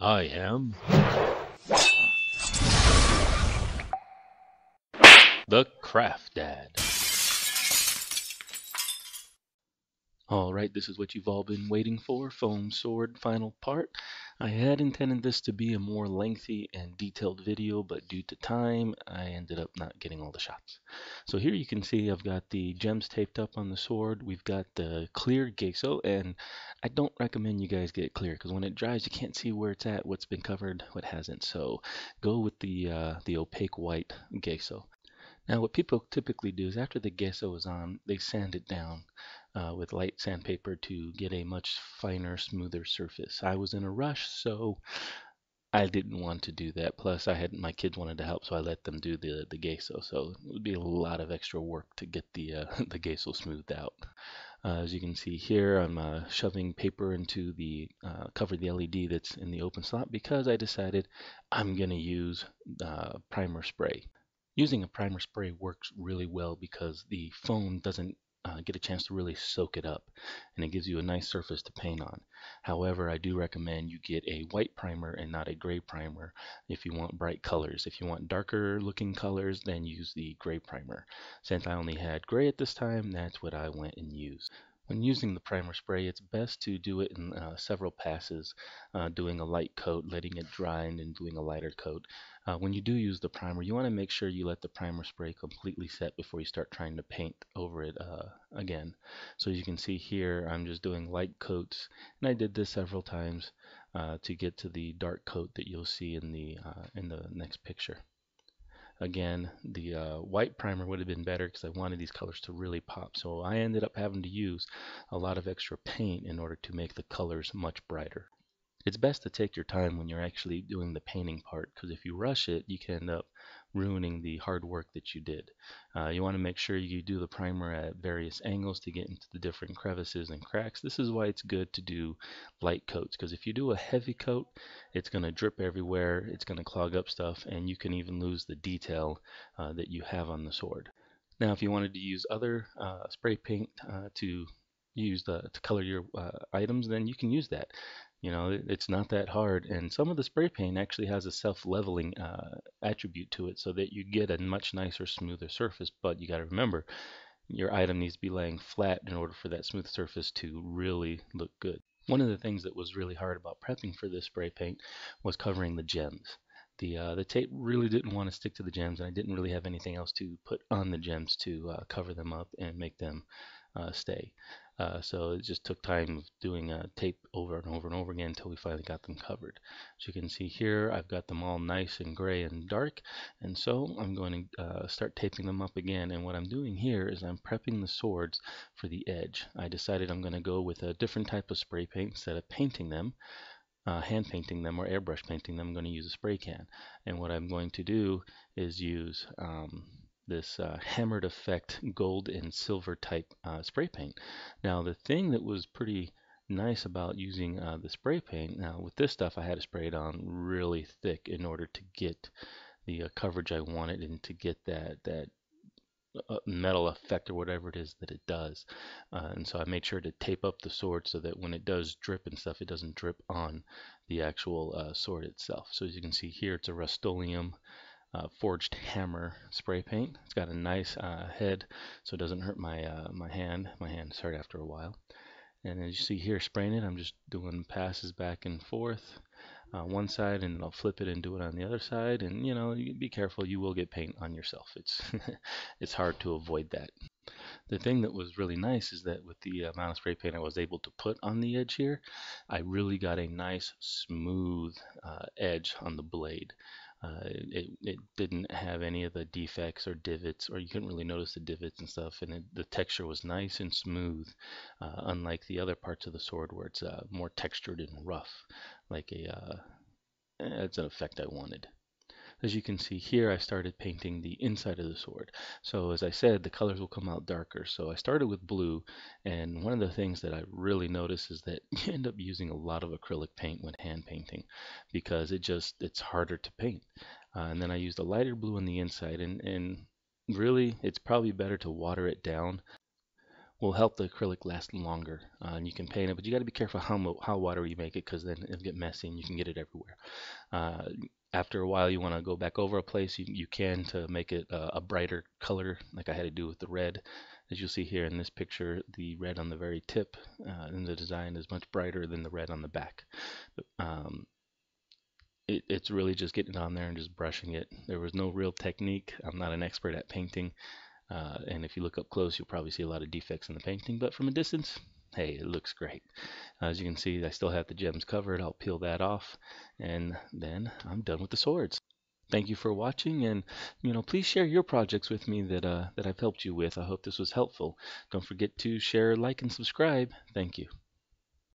I am the Craft Dad. Alright, this is what you've all been waiting for, Foam Sword final part. I had intended this to be a more lengthy and detailed video, but due to time, I ended up not getting all the shots. So here you can see I've got the gems taped up on the sword. We've got the clear Guesso, and I don't recommend you guys get clear, because when it dries, you can't see where it's at, what's been covered, what hasn't. So go with the opaque white Guesso. Now, what people typically do is after the gesso is on, they sand it down with light sandpaper to get a much finer, smoother surface. I was in a rush, so I didn't want to do that. Plus, I had my kids wanted to help, so I let them do the gesso. So it would be a lot of extra work to get the the gesso smoothed out. As you can see here, I'm shoving paper into the cover the LED that's in the open slot because I decided I'm going to use primer spray. Using a primer spray works really well because the foam doesn't get a chance to really soak it up, and it gives you a nice surface to paint on. However, I do recommend you get a white primer and not a gray primer if you want bright colors. If you want darker looking colors, then use the gray primer. Since I only had gray at this time, that's what I went and used. When using the primer spray, it's best to do it in several passes, doing a light coat, letting it dry, and then doing a lighter coat. When you do use the primer, you want to make sure you let the primer spray completely set before you start trying to paint over it again. So you can see here, I'm just doing light coats, and I did this several times to get to the dark coat that you'll see in the next picture. Again, the white primer would have been better because I wanted these colors to really pop. So I ended up having to use a lot of extra paint in order to make the colors much brighter. It's best to take your time when you're actually doing the painting part, because if you rush it, you can end up ruining the hard work that you did. You want to make sure you do the primer at various angles to get into the different crevices and cracks. This is why it's good to do light coats, because if you do a heavy coat, it's going to drip everywhere, it's going to clog up stuff, and you can even lose the detail that you have on the sword. Now, if you wanted to use other spray paint to to color your items, then you can use that. You know, it's not that hard, and some of the spray paint actually has a self-leveling attribute to it, so that you get a much nicer, smoother surface. But you got to remember, your item needs to be laying flat in order for that smooth surface to really look good. One of the things that was really hard about prepping for this spray paint was covering the gems. The tape really didn't want to stick to the gems, and I didn't really have anything else to put on the gems to cover them up and make them stay. So it just took time of doing tape over and over and over again until we finally got them covered. As you can see here, I've got them all nice and gray and dark, and so I'm going to start taping them up again. And what I'm doing here is I'm prepping the swords for the edge. I decided I'm going to go with a different type of spray paint instead of painting them. Hand painting them or airbrush painting them, I'm going to use a spray can. And what I'm going to do is use this hammered effect gold and silver type spray paint. Now, the thing that was pretty nice about using the spray paint, now with this stuff I had to spray it on really thick in order to get the coverage I wanted and to get that metal effect or whatever it is that it does. And so I made sure to tape up the sword so that when it does drip and stuff, it doesn't drip on the actual sword itself. So as you can see here, it's a Rust-Oleum forged hammer spray paint. It's got a nice head, so it doesn't hurt my hand. My hands hurt after a while. And as you see here, spraying it, I'm just doing passes back and forth. One side, and I'll flip it and do it on the other side. And you know, be careful, you will get paint on yourself. It's it's hard to avoid that. The thing that was really nice is that with the amount of spray paint I was able to put on the edge here, I really got a nice smooth edge on the blade. It didn't have any of the defects or divots, or you couldn't really notice the divots and stuff, and the texture was nice and smooth, unlike the other parts of the sword where it's more textured and rough, like it's an effect I wanted. As you can see here, I started painting the inside of the sword. So as I said, the colors will come out darker. So I started with blue, and one of the things that I really notice is that you end up using a lot of acrylic paint when hand painting because it's harder to paint. And then I used a lighter blue on the inside, and really it's probably better to water it down. will help the acrylic last longer. And you can paint it, but you got to be careful how watery you make it, because then it'll get messy and you can get it everywhere. Uh, After a while, you want to go back over a place. You can to make it a brighter color, like I had to do with the red. As you'll see here in this picture, the red on the very tip in the design is much brighter than the red on the back. Um, it's really just getting on there and just brushing it. There was no real technique. I'm not an expert at painting. And if you look up close, you'll probably see a lot of defects in the painting. But from a distance, hey, it looks great. As you can see, I still have the gems covered. I'll peel that off. And then I'm done with the swords. Thank you for watching, and please share your projects with me that I've helped you with. I hope this was helpful. Don't forget to share, like, and subscribe. Thank you.